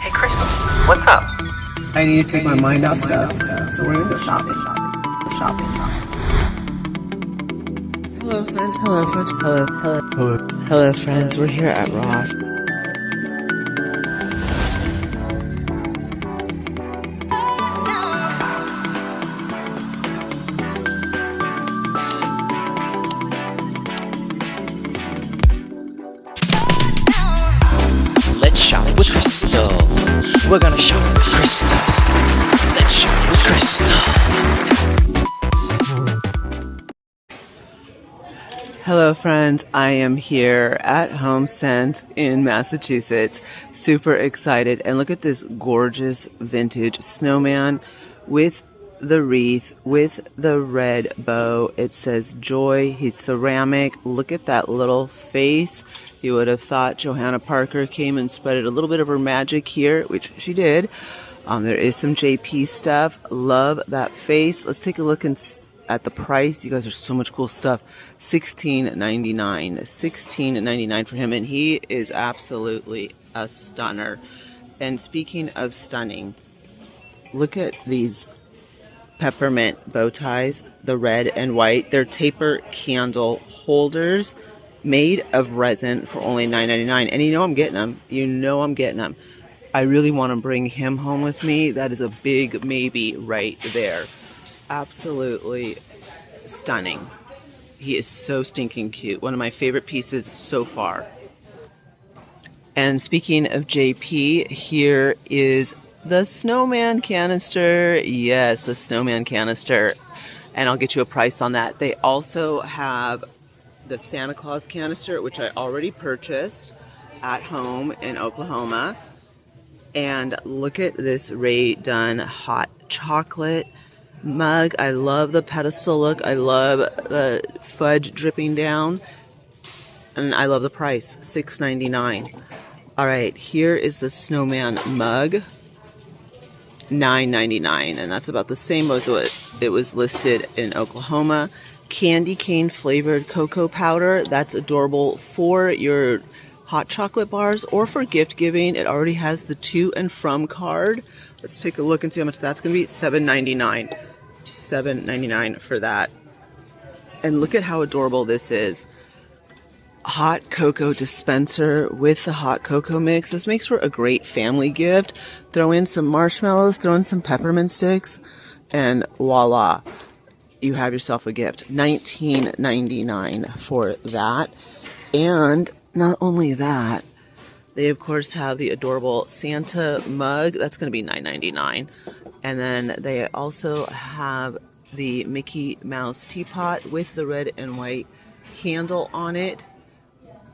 Hey, Crystal, what's up? I need to take my mind off stuff, so we're gonna go shopping. Hello friends, hello friends, we're here at Ross. Let's shop with Crystal. We're gonna shop with Crystal. Let's shop with Crystal. Hello friends, I am here at HOMESENSE in Massachusetts. Super excited, and look at this gorgeous vintage snowman with the wreath, with the red bow. It says joy. He's ceramic. Look at that little face. You would have thought Johanna Parker came and spread a little bit of her magic here, which she did. There is some JP stuff. Love that face. Let's take a look at the price. You guys, are so much cool stuff. $16.99. $16.99 for him, and he is absolutely a stunner. And speaking of stunning, look at these peppermint bow ties, the red and white. They're taper candle holders made of resin for only $9.99. And you know I'm getting them. You know I'm getting them. I really want to bring him home with me. That is a big maybe right there. Absolutely stunning. He is so stinking cute. One of my favorite pieces so far. And speaking of JP, here is the snowman canister. Yes, the snowman canister. And I'll get you a price on that. They also have the Santa Claus canister, which I already purchased at home in Oklahoma. And look at this Ray Dunn hot chocolate mug. I love the pedestal look. I love the fudge dripping down. And I love the price, $6.99. All right, here is the snowman mug, $9.99. And that's about the same as what it was listed in Oklahoma. Candy cane flavored cocoa powder. That's adorable for your hot chocolate bars or for gift giving. It already has the to and from card. Let's take a look and see how much that's going to be. $7.99. $7.99 for that. And look at how adorable this is. Hot cocoa dispenser with the hot cocoa mix. This makes for a great family gift. Throw in some marshmallows, throw in some peppermint sticks, and voila. You have yourself a gift. $19.99 for that. And not only that, they of course have the adorable Santa mug. That's going to be $9.99. And then they also have the Mickey Mouse teapot with the red and white handle on it.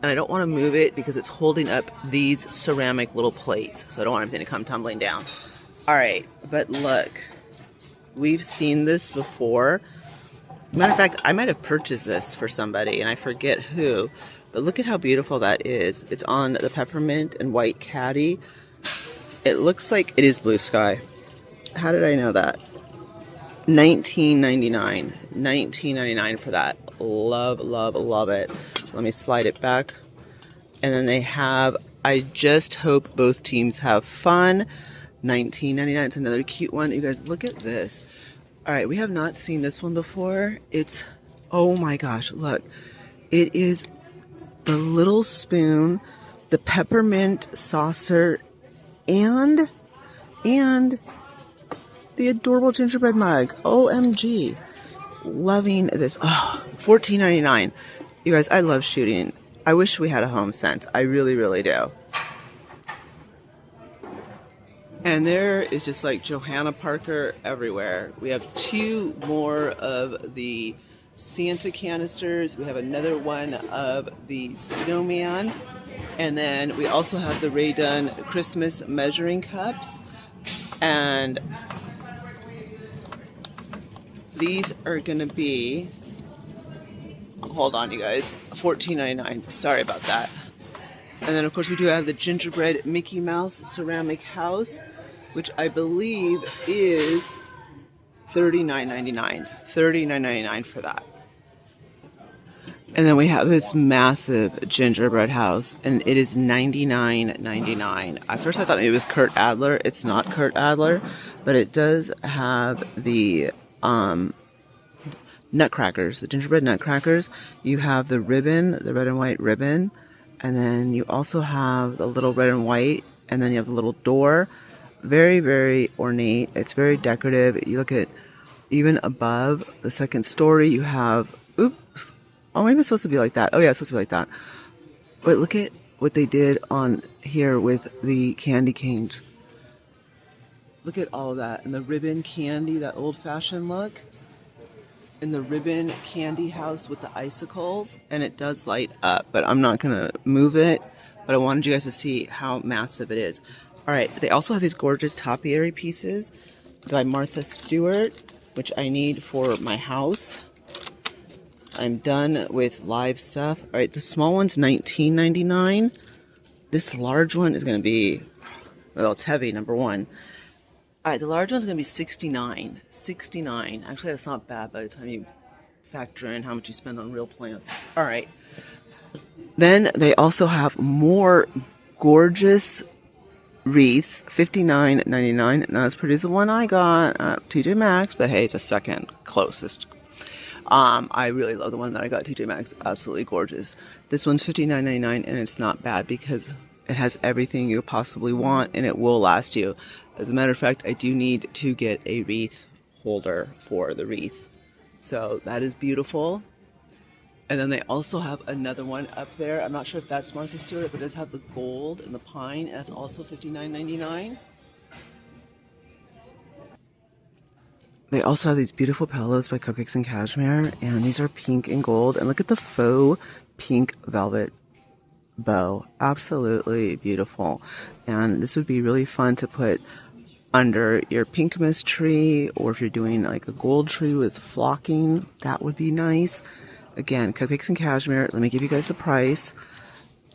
And I don't want to move it because it's holding up these ceramic little plates. So I don't want anything to come tumbling down. All right, but look. We've seen this before. Matter of fact, I might have purchased this for somebody, and I forget who. But look at how beautiful that is. It's on the peppermint and white caddy. It looks like it is blue sky. How did I know that? $19.99. $19.99 for that. Love, love, love it. Let me slide it back. And then they have, I just hope both teams have fun. $19.99. It's another cute one. You guys, look at this. All right, we have not seen this one before. It's, oh my gosh, look. It is the little spoon, the peppermint saucer, and the adorable gingerbread mug. OMG. Loving this. Oh, $14.99. You guys, I love shooting. I wish we had a HOMESENSE. I really, really do. And there is just like Johanna Parker everywhere. We have two more of the Santa canisters. We have another one of the snowman. And then we also have the Ray Dunn Christmas measuring cups. And these are going to be, hold on you guys, $14.99. Sorry about that. And then of course we do have the gingerbread Mickey Mouse ceramic house, which I believe is $39.99. $39.99 for that. And then we have this massive gingerbread house, and it is $99.99. At first I thought maybe it was Kurt Adler. It's not Kurt Adler, but it does have the nutcrackers, the gingerbread nutcrackers. You have the ribbon, the red and white ribbon, and then you also have the little red and white, and then you have the little door. Very, very ornate. It's very decorative. You look at even above the second story, you have, oops, oh, maybe it's supposed to be like that. Oh yeah, it's supposed to be like that. But look at what they did on here with the candy canes. Look at all of that. And the ribbon candy, that old-fashioned look. And the ribbon candy house with the icicles. And it does light up, but I'm not going to move it. But I wanted you guys to see how massive it is. All right, they also have these gorgeous topiary pieces by Martha Stewart, which I need for my house. I'm done with live stuff. All right, the small one's $19.99. This large one is going to be, well, it's heavy, number one. All right, the large one's going to be $69. Actually, that's not bad by the time you factor in how much you spend on real plants. All right. Then they also have more gorgeous wreaths, $59.99. Not as pretty as the one I got at TJ Maxx, but hey, it's a second closest. I really love the one that I got at TJ Maxx. Absolutely gorgeous. This one's $59.99, and it's not bad because it has everything you possibly want, and it will last you. As a matter of fact, I do need to get a wreath holder for the wreath. So that is beautiful. And then they also have another one up there. I'm not sure if that's Martha Stewart, but it does have the gold and the pine, and that's also $59.99. They also have these beautiful pillows by Cupcakes and Cashmere, and these are pink and gold. And look at the faux pink velvet bow. Absolutely beautiful. And this would be really fun to put under your Pinkmas tree, or if you're doing like a gold tree with flocking, that would be nice. Again, Cupcakes and Cashmere. Let me give you guys the price.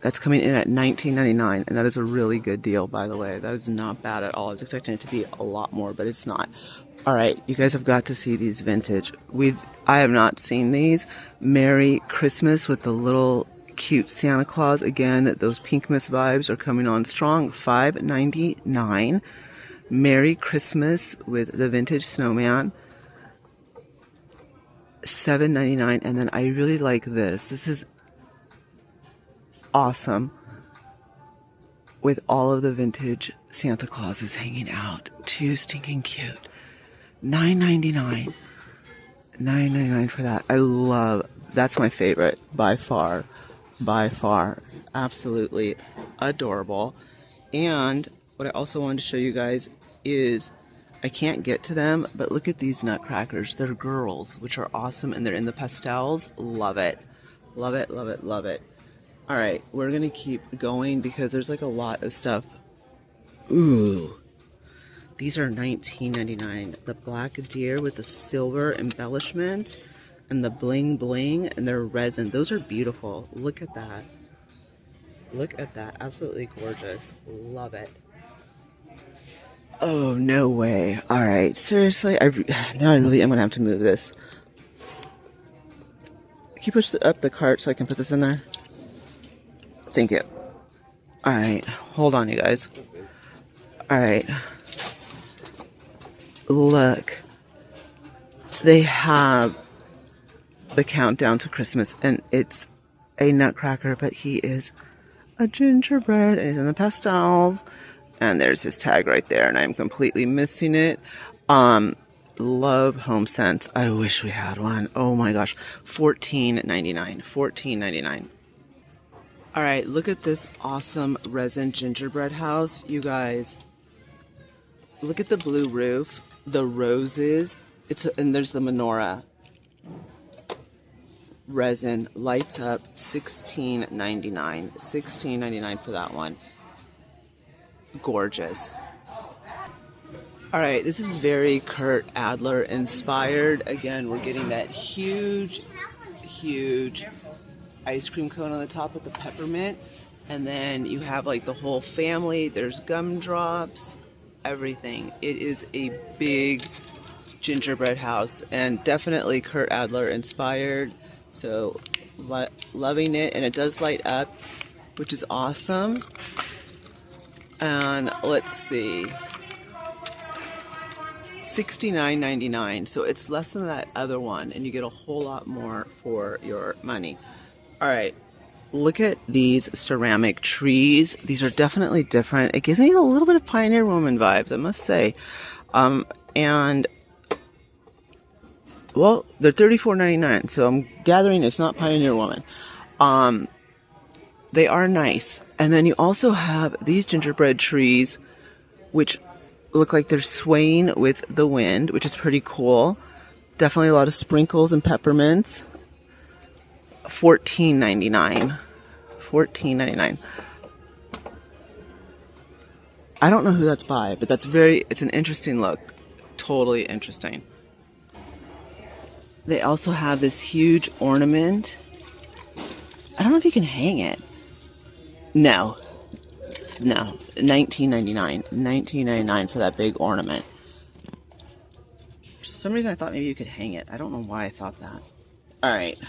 That's coming in at $19.99, and that is a really good deal, by the way. That is not bad at all. I was expecting it to be a lot more, but it's not. All right, you guys have got to see these vintage. I have not seen these. Merry Christmas with the little cute Santa Claus. Again, those Pinkmas vibes are coming on strong. $5.99. Merry Christmas with the vintage snowman. $7.99. And then I really like this. This is awesome. With all of the vintage Santa Clauses hanging out. Too stinking cute. $9.99. $9.99 for that. I love, that's my favorite by far. By far. Absolutely adorable. And what I also wanted to show you guys is, I can't get to them, but look at these Nutcrackers. They're girls, which are awesome, and they're in the pastels. Love it. Love it, love it, love it. All right, we're going to keep going because there's like a lot of stuff. Ooh. These are $19.99. The black deer with the silver embellishment and the bling bling, and they're resin. Those are beautiful. Look at that. Look at that. Absolutely gorgeous. Love it. Oh, no way. All right. Seriously? Now I really am going to have to move this. Can you push up the cart so I can put this in there? Thank you. All right. Hold on, you guys. All right. Look. They have the countdown to Christmas, and it's a Nutcracker, but he is a gingerbread, and he's in the pastels. And there's his tag right there, and I'm completely missing it. Love HOMESENSE. I wish we had one. Oh my gosh. $14.99. $14.99. All right, look at this awesome resin gingerbread house. You guys, look at the blue roof, the roses. And there's the menorah. Resin lights up. $16.99. $16.99 for that one. Gorgeous. All right, this is very Kurt Adler inspired. Again, we're getting that huge ice cream cone on the top with the peppermint, and then you have like the whole family. There's gumdrops, everything. It is a big gingerbread house, and definitely Kurt Adler inspired. So Loving it, and it does light up, which is awesome. And let's see, $69.99, so it's less than that other one, and you get a whole lot more for your money. All right, look at these ceramic trees. These are definitely different. It gives me a little bit of Pioneer Woman vibes, I must say. And well, they're $34.99, so I'm gathering it's not Pioneer Woman. They are nice. And then you also have these gingerbread trees, which look like they're swaying with the wind, which is pretty cool. Definitely a lot of sprinkles and peppermints. $14.99. $14.99. I don't know who that's by, but it's an interesting look. Totally interesting. They also have this huge ornament. I don't know if you can hang it. No. $19.99. $19.99 for that big ornament. For some reason I thought maybe you could hang it. I don't know why I thought that. Alright.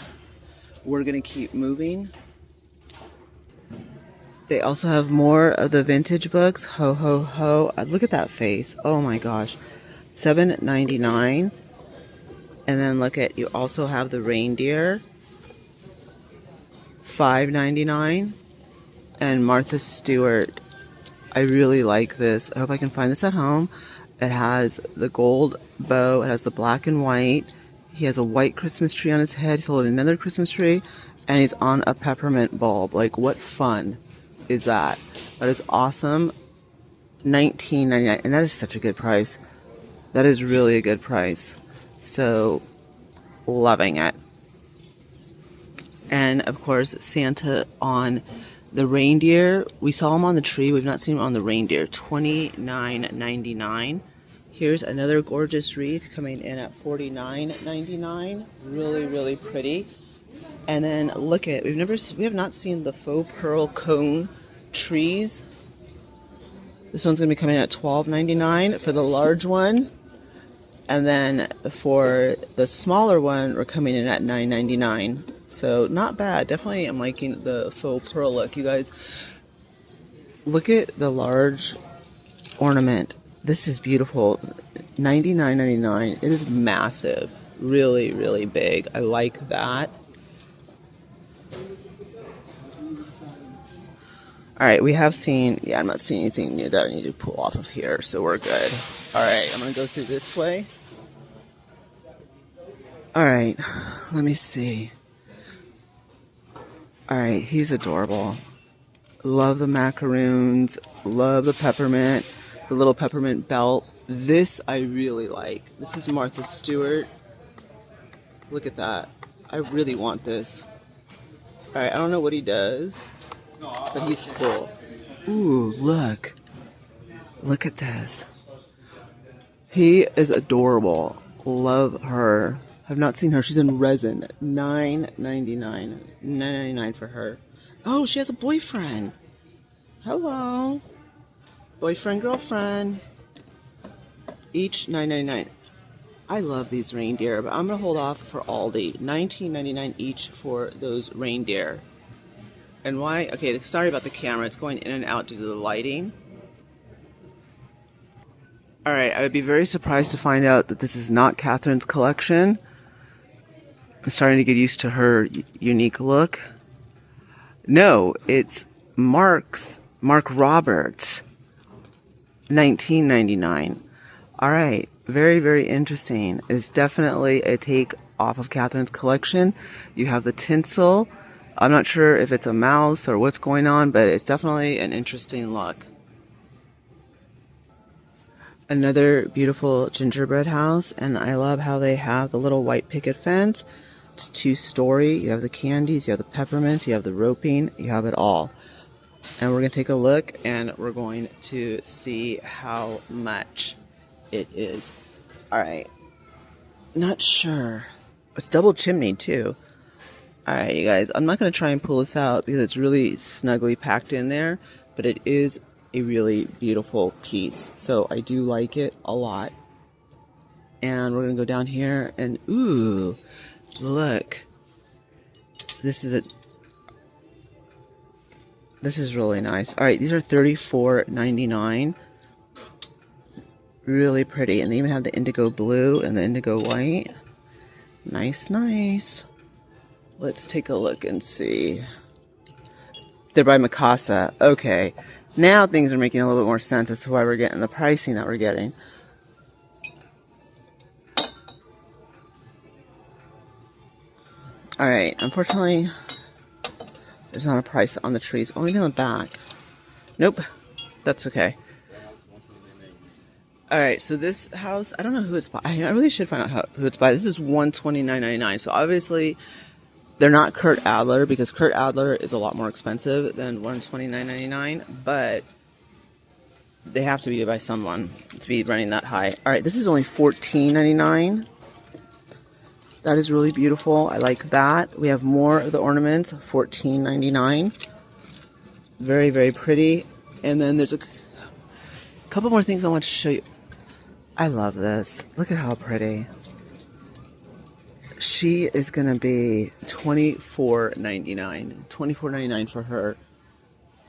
We're gonna keep moving. They also have more of the vintage books. Ho ho ho. Look at that face. Oh my gosh. $7.99. And then look at, you also have the reindeer. $5.99. And Martha Stewart. I really like this. I hope I can find this at home. It has the gold bow. It has the black and white. He has a white Christmas tree on his head. He's holding another Christmas tree. And he's on a peppermint bulb. Like, what fun is that? That is awesome. $19.99. And that is such a good price. That is really a good price. So, loving it. And, of course, Santa on the reindeer. We saw him on the tree. We've not seen him on the reindeer. $29.99. Here's another gorgeous wreath coming in at $49.99. Really, really pretty. And then look at, we have not seen the faux pearl cone trees. This one's going to be coming in at $12.99 for the large one. And then for the smaller one, we're coming in at $9.99. So not bad. Definitely I'm liking the faux pearl look. You guys, look at the large ornament. This is beautiful. $99.99. It is massive. Really, really big. I like that. Alright, we have seen, I'm not seeing anything new that I need to pull off of here, so we're good. Alright, I'm going to go through this way. Alright, let me see. Alright, he's adorable. Love the macaroons. Love the peppermint. The little peppermint belt. This I really like. This is Martha Stewart. Look at that. I really want this. Alright, I don't know what he does, but he's cool. Ooh, look. Look at this. He is adorable. Love her. I've not seen her. She's in resin. $9.99. $9.99 for her. Oh, she has a boyfriend. Hello. Boyfriend, girlfriend. Each $9.99. I love these reindeer, but I'm going to hold off for Aldi. $19.99 each for those reindeer. And why? Okay, sorry about the camera. It's going in and out due to the lighting. Alright, I would be very surprised to find out that this is not Catherine's collection. I'm starting to get used to her unique look. No, it's Mark Roberts. $19.99. Alright, very, very interesting. It's definitely a take off of Catherine's collection. You have the tinsel. I'm not sure if it's a mouse or what's going on, but it's definitely an interesting look. Another beautiful gingerbread house, and I love how they have the little white picket fence. It's 2-story. You have the candies, you have the peppermints, you have the roping, you have it all. And we're going to take a look, and we're going to see how much it is. Alright. Not sure. It's double chimney, too. Alright, you guys. I'm not going to try and pull this out because it's really snugly packed in there. But it is a really beautiful piece. So I do like it a lot. And we're going to go down here and, ooh, look. This is really nice. All right, these are $34.99. Really pretty, and they even have the indigo blue and the indigo white. Nice, nice. Let's take a look and see. They're by Mikasa. Okay, now things are making a little bit more sense as to why we're getting the pricing that we're getting. All right, unfortunately, there's not a price on the trees. Only on the back. Nope, that's okay. All right, so this house, I don't know who it's by. I really should find out who it's by. This is $129.99. So obviously, they're not Kurt Adler, because Kurt Adler is a lot more expensive than $129.99. But they have to be by someone to be running that high. All right, this is only $14.99. That is really beautiful. I like that. We have more of the ornaments, $14.99. Very, very pretty. And then there's a couple more things I want to show you. I love this. Look at how pretty. She is going to be $24.99. $24.99 for her.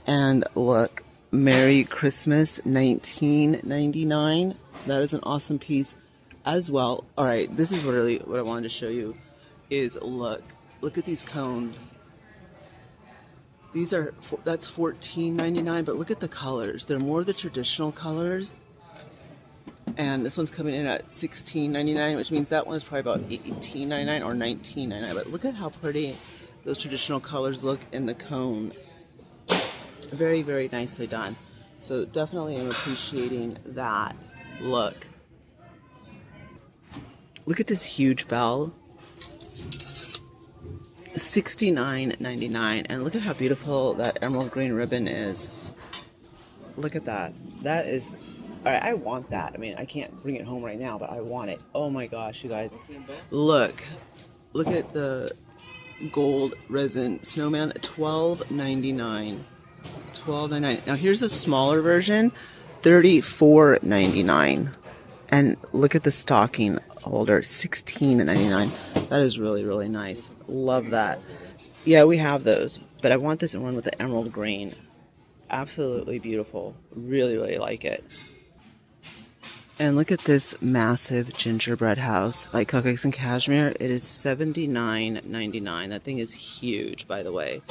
And look, Merry Christmas, $19.99. That is an awesome piece as well. All right, this is really what I wanted to show you is look at these cones. That's $14.99, but look at the colors. They're more the traditional colors. And this one's coming in at $16.99, which means that one's probably about $18.99 or $19.99. But look at how pretty those traditional colors look in the cone. Very, very nicely done. So definitely am appreciating that look. Look at this huge bell. $69.99. And look at how beautiful that emerald green ribbon is. Look at that. That is... Alright, I want that. I mean, I can't bring it home right now, but I want it. Oh my gosh, you guys. Look. Look at the gold resin snowman. $12.99. $12.99. Now here's a smaller version. $34.99. And look at the stocking holder. $16.99. That is really, really nice. Love that. Yeah, we have those. But I want this one with the emerald green. Absolutely beautiful. Really, really like it. And look at this massive gingerbread house by Cupcakes and Cashmere. It is $79.99. That thing is huge, by the way.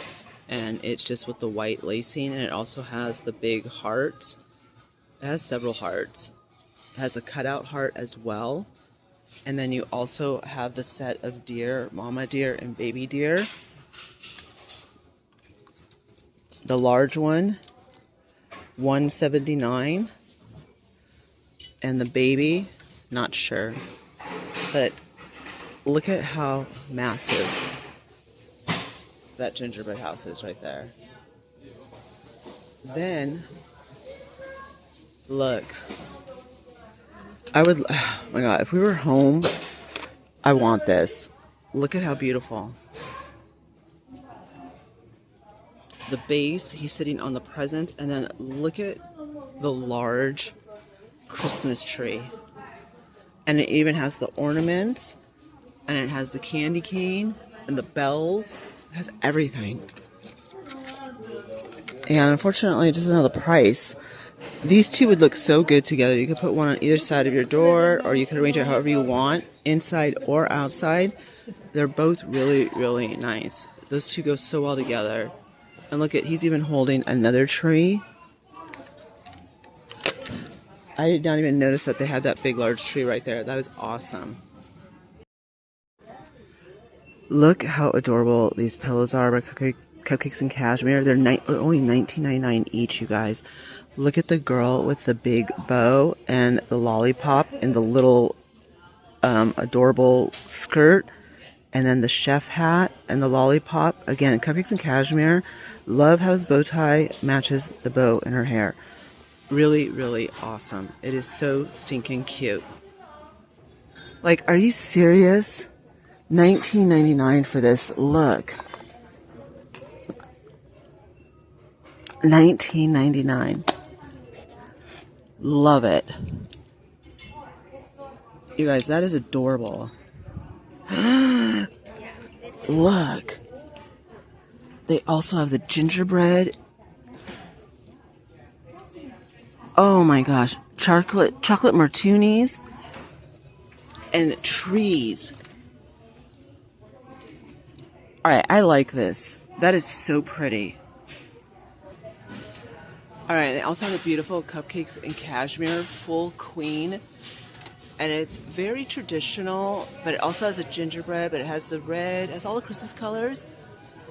And it's just with the white lacing, and it also has the big hearts. It has several hearts. It has a cutout heart as well. And then you also have the set of deer, mama deer and baby deer. The large one, $179. And the baby, not sure. But look at how massive that gingerbread house is right there. Then, look. Oh my God, if we were home, I want this. Look at how beautiful. The base, he's sitting on the present, and then look at the large Christmas tree. And it even has the ornaments, and it has the candy cane, and the bells. It has everything. And unfortunately, it doesn't have the price. These two would look so good together. You could put one on either side of your door, or you could arrange it however you want, inside or outside. They're both really, really nice. Those two go so well together. And look at, he's even holding another tree. I did not even notice that they had that big, large tree right there. That is awesome. Look how adorable these pillows are by Cupcakes and Cashmere. They're only $19.99 each, you guys. Look at the girl with the big bow and the lollipop and the little adorable skirt. And then the chef hat and the lollipop. Again, Cupcakes and Cashmere. Love how his bow tie matches the bow in her hair. Really, really awesome. It is so stinking cute. Like, are you serious? $19.99 for this. Look. $19.99. Love it. You guys, that is adorable. Look. They also have the gingerbread. Oh my gosh, chocolate martinis and trees. All right, I like this. That is so pretty. All right, they also have the beautiful cupcakes in cashmere, full queen. And it's very traditional, but it also has a gingerbread, but it has the red, it has all the Christmas colors.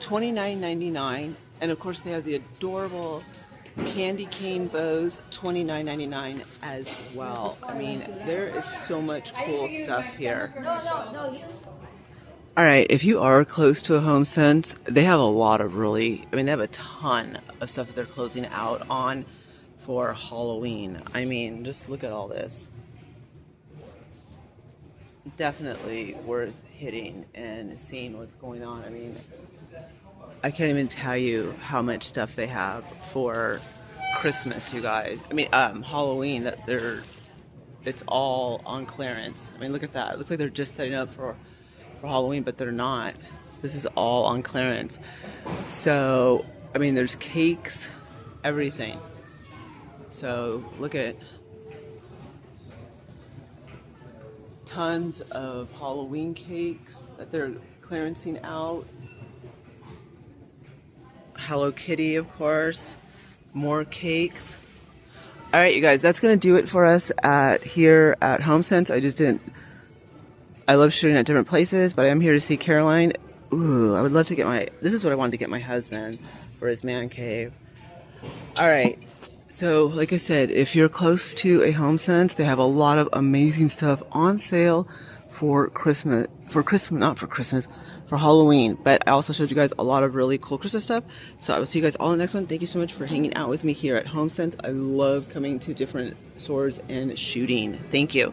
$29.99. And of course they have the adorable candy cane bows, $29.99 as well. I mean, there is so much cool stuff here. All right, if you are close to a HomeSense, they have a lot of they have a ton of stuff that they're closing out on for Halloween. I mean, just look at all this. Definitely worth hitting and seeing what's going on. I mean, I can't even tell you how much stuff they have for Christmas, you guys. I mean, Halloween, it's all on clearance. I mean, look at that. It looks like they're just setting up for Halloween, but they're not. This is all on clearance. So, I mean, there's cakes, everything. So, look at tons of Halloween cakes that they're clearancing out. Hello Kitty, of course. More cakes. All right, you guys, that's going to do it for us here at HomeSense. I love shooting at different places, but I am here to see Caroline. Ooh, I would love to this is what I wanted to get my husband for his man cave. All right. So, like I said, if you're close to a HomeSense, they have a lot of amazing stuff on sale for Halloween. But I also showed you guys a lot of really cool Christmas stuff. So I will see you guys all in the next one. Thank you so much for hanging out with me here at HomeSense. I love coming to different stores and shooting. Thank you.